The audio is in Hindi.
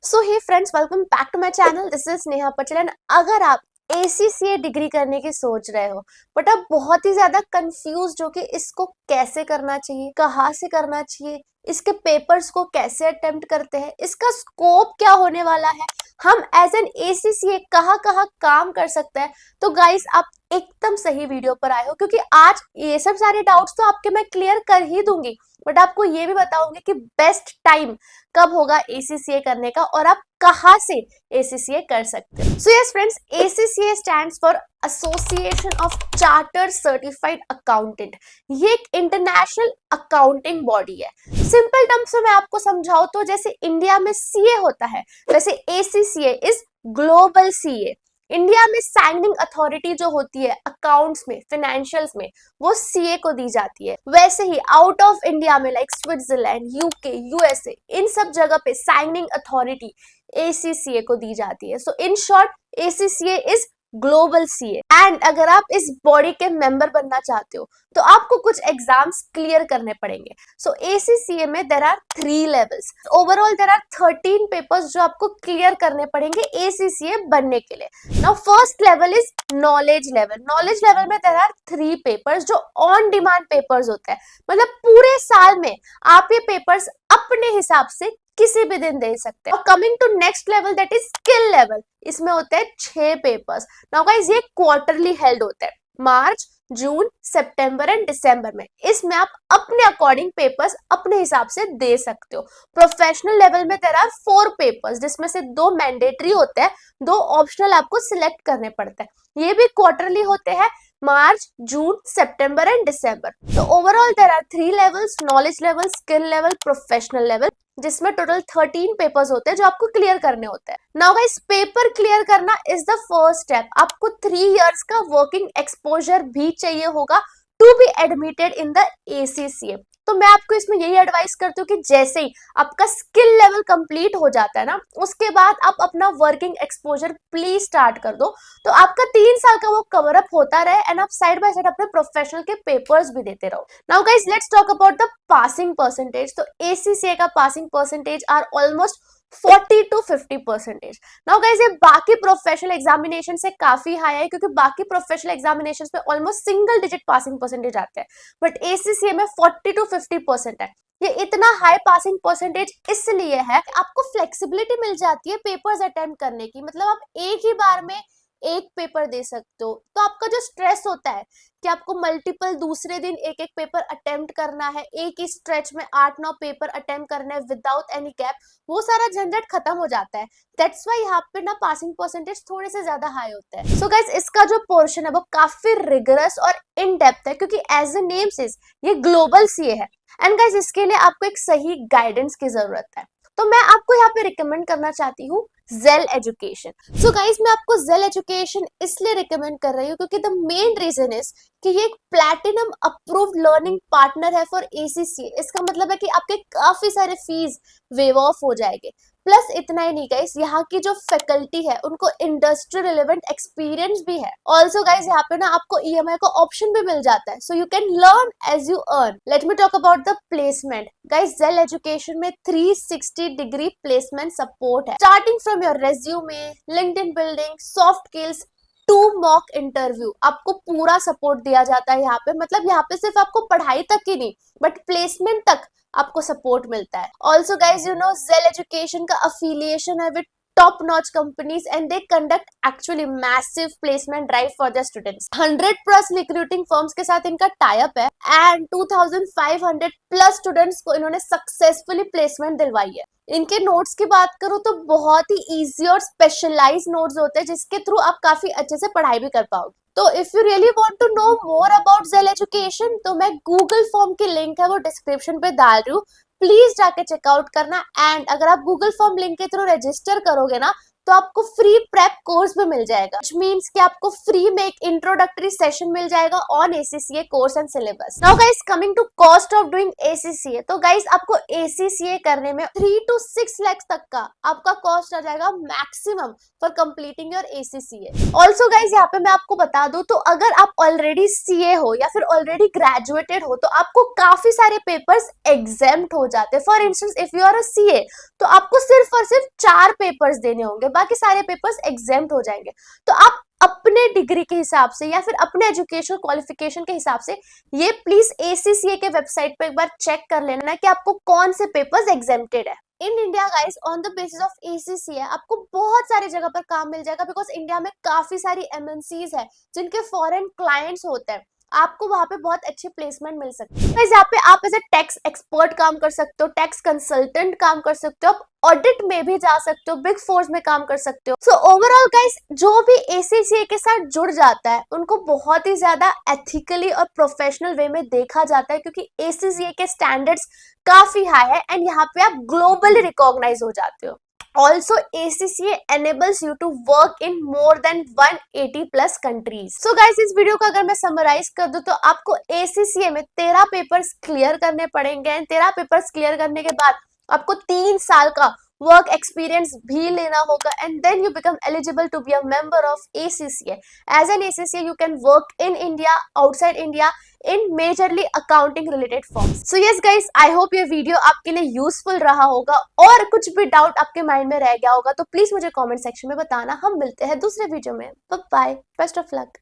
So hey friends, welcome back to my channel. This is Neha Patel and अगर आप ACCA डिग्री करने की सोच रहे हो बट आप बहुत ही ज्यादा कंफ्यूज हो कि इसको कैसे करना चाहिए, कहाँ से करना चाहिए, इसके पेपर्स को कैसे अटेम्प्ट करते हैं, इसका स्कोप क्या होने वाला है, हम एज एन ACCA कहाँ कहाँ काम कर सकते हैं, तो गाइस आप एकदम सही वीडियो पर आए हो क्योंकि आज ये सब सारे डाउट्स तो आपके मैं क्लियर कर ही दूंगी बट आपको ये भी बताऊंगी कि बेस्ट टाइम कब होगा ACCA करने का और आप कहाँ से ACCA कर सकते हैं। So yes friends, ACCA stands for association of chartered certified accountant. ये एक इंटरनेशनल अकाउंटिंग बॉडी है। सिंपल टर्म्स में मैं आपको समझाऊं तो जैसे इंडिया में CA होता है वैसे ACCA is global CA। India में साइनिंग अथॉरिटी जो होती है अकाउंट्स में, फाइनेंशियल्स में, वो CA को दी जाती है। वैसे ही आउट ऑफ इंडिया में लाइक स्विट्जरलैंड, UK, USA, इन सब जगह पे साइनिंग अथॉरिटी ACCA को दी जाती है। So in short ACCA is global CA। एंड अगर आप इस बॉडी के मेंबर बनना चाहते हो तो आपको कुछ एग्जाम्स क्लियर करने पड़ेंगे। सो ACCA में there are 3 levels. Overall there are 13 papers जो आपको क्लियर करने पड़ेंगे ACCA बनने के लिए। Now first level is knowledge level. Knowledge level में देयर आर 3 पेपर्स जो ऑन डिमांड पेपर्स होते हैं, मतलब पूरे साल में आप ये पेपर्स अपने हिसाब से किसी भी दिन दे सकते हैं। और coming to next level that is skill level, इसमें होते हैं 6 पेपर्स। नाउ गाइस ये क्वार्टरली हेल्ड होते हैं, मार्च, जून, सितंबर एंड दिसंबर में। इसमें आप अपने अकॉर्डिंग पेपर्स अपने हिसाब से दे सकते हो। प्रोफेशनल लेवल में देयर आर 4 पेपर्स जिसमें से 2 मैंडेटरी होते हैं, 2 ऑप्शनल आपको सिलेक्ट करने पड़ते हैं। ये भी क्वार्टरली होते हैं, मार्च, जून, सितंबर एंड दिसंबर। तो overall there are 3 levels, knowledge level, skill level, professional level, जिसमें टोटल 13 पेपर्स होते हैं जो आपको क्लियर करने होते हैं। नाउ गाइस पेपर क्लियर करना इज द फर्स्ट स्टेप। आपको 3 इयर्स का वर्किंग एक्सपोजर भी चाहिए होगा to be admitted in the ACCA। तो मैं आपको इसमें यही एडवाइस करती हूँ कि जैसे ही आपका स्किल लेवल कंप्लीट हो जाता है ना, उसके बाद आप अपना वर्किंग एक्सपोजर प्लीज स्टार्ट कर दो, तो आपका 3 साल का वो कवर अप होता रहे एंड आप साइड बाय साइड अपने प्रोफेशनल के पेपर्स भी देते रहो। Now guys let's talk about the passing percentage. तो ACCA का passing percentage are almost 40 to 50%। Now guys ये बाकी प्रोफेशनल एग्जामिनेशन से काफी हाई है क्योंकि बाकी प्रोफेशनल एग्जामिनेशन पे almost single digit passing percentage आते हैं, बट ACCA में 40 to 50% है। ये इतना हाई पासिंग परसेंटेज इसलिए है कि आपको फ्लेक्सिबिलिटी मिल जाती है पेपर्स अटेम्प्ट करने की। मतलब आप एक ही बार में एक पेपर दे सकते हो, तो आपका जो स्ट्रेस होता है कि आपको मल्टीपल दूसरे दिन एक एक पेपर अटेम्प्ट करना है, एक ही स्ट्रेच में 8-9 पेपर अटेम्प्ट करना है विदाउट एनी गैप, वो सारा झंझट खत्म हो जाता है। दैट्स व्हाई यहाँ पे ना पासिंग परसेंटेज थोड़े से ज्यादा हाई होता है। सो गाइस इसका जो पोर्शन है वो काफी रिगरस और इन डेप्थ है क्योंकि एज अ नेम सेज ये ग्लोबल CA है एंड गाइस इसके लिए आपको एक सही गाइडेंस की जरूरत है। तो मैं आपको यहाँ पे रिकमेंड करना चाहती हूँ Zell एजुकेशन। सो गाइस मैं आपको Zell एजुकेशन इसलिए रिकमेंड कर रही हूँ क्योंकि द मेन रीजन इज कि ये एक प्लैटिनम अप्रूव्ड लर्निंग पार्टनर है फॉर ACCA। इसका मतलब है कि आपके काफी सारे फीस वेव ऑफ हो जाएंगे। प्लस इतना ही नहीं गाइस, यहाँ की जो फैकल्टी है उनको इंडस्ट्री रिलेवेंट एक्सपीरियंस भी है। ऑल्सो गाइस यहाँ पे ना आपको EMI का ऑप्शन भी मिल जाता है, so you can learn as you earn. Let me talk about the placement. Guys Zell education में 360 डिग्री प्लेसमेंट सपोर्ट है, starting from your resume, LinkedIn building, soft skills to mock interview. आपको पूरा सपोर्ट दिया जाता है यहाँ पे। मतलब यहाँ पे सिर्फ आपको पढ़ाई तक ही नहीं बट प्लेसमेंट तक आपको सपोर्ट मिलता है। Also guys you know Zell education का अफिलिएशन है with top notch companies and they conduct actually massive placement drive for the students. 100+ recruiting firms के साथ इनका टाई अप है एंड 2500+ स्टूडेंट्स को इन्होंने सक्सेसफुली प्लेसमेंट दिलवाई है। इनके नोट्स की बात करूं तो बहुत ही इजी और स्पेशलाइज नोट्स होते हैं जिसके थ्रू आप काफी अच्छे से पढ़ाई भी कर पाओगे। तो if you really want to know more about Zell education तो मैं गूगल फॉर्म की लिंक है वो डिस्क्रिप्शन पे डाल रही हूँ, प्लीज जाके चेकआउट करना। एंड अगर आप गूगल फॉर्म लिंक के थ्रू रजिस्टर करोगे ना तो आपको फ्री प्रेप कोर्स भी मिल जाएगा, which means कि आपको फ्री में एक इंट्रोडक्टरी सेशन मिल जाएगा on ACCA course and syllabus. Now guys coming to cost of doing ACCA, तो गाइस आपको ACCA करने में 3 to 6 लाख तक का आपका कॉस्ट आ जाएगा maximum for completing your ACCA। Also guys यहाँ पे मैं आपको बता दूं, तो अगर आप ऑलरेडी CA हो या फिर ऑलरेडी ग्रेजुएटेड हो तो आपको काफी सारे पेपर्स एग्जेम्प्ट हो जाते हैं। For instance if you are a CA तो आपको सिर्फ और सिर्फ 4 पेपर्स देने होंगे, बाकी सारे पेपर्स एग्जेम्प्ट हो जाएंगे। तो आप अपने डिग्री के हिसाब से या फिर अपने एजुकेशनल क्वालिफिकेशन के हिसाब से ये प्लीज ACCA के वेबसाइट पे एक बार चेक कर लेना कि आपको कौन से पेपर्स एग्जेम्प्टेड है। In India guys on the basis of ACCA आपको बहुत सारी जगह पर काम मिल जाएगा, बिकॉज इंडिया में काफी सारी MNCs है जिनके फॉरेन क्लाइंट्स होते हैं, आपको वहां पे बहुत अच्छी प्लेसमेंट मिल सकती है। यहाँ पे आप एज ए टैक्स एक्सपर्ट काम कर सकते हो, टैक्स कंसल्टेंट काम कर सकते हो, आप ऑडिट में भी जा सकते हो, बिग फोर्स में काम कर सकते हो। सो ओवरऑल गाइस जो भी ACCA के साथ जुड़ जाता है उनको बहुत ही ज्यादा एथिकली और प्रोफेशनल वे में देखा जाता है, क्योंकि ACCA के स्टैंडर्ड्स काफी हाई है एंड यहाँ पे आप ग्लोबली रिकॉग्नाइज हो जाते हो। Also, ACCA enables you to work in more than 180 plus countries. So guys, इस वीडियो को अगर मैं समराइज कर दूं तो आपको ACCA में 13 पेपर्स क्लियर करने पड़ेंगे। 13 पेपर्स क्लियर करने के बाद आपको 3 साल का वर्क एक्सपीरियंस भी लेना होगा and then you become eligible to be a member of ACCA. As an ACCA, you can work in India, outside India, in majorly accounting related forms. So yes guys, I hope ये वीडियो आपके लिए यूजफुल रहा होगा और कुछ भी डाउट आपके माइंड में रह गया होगा तो प्लीज मुझे कमेंट सेक्शन में बताना। हम मिलते हैं दूसरे वीडियो में। Bye bye, best of luck.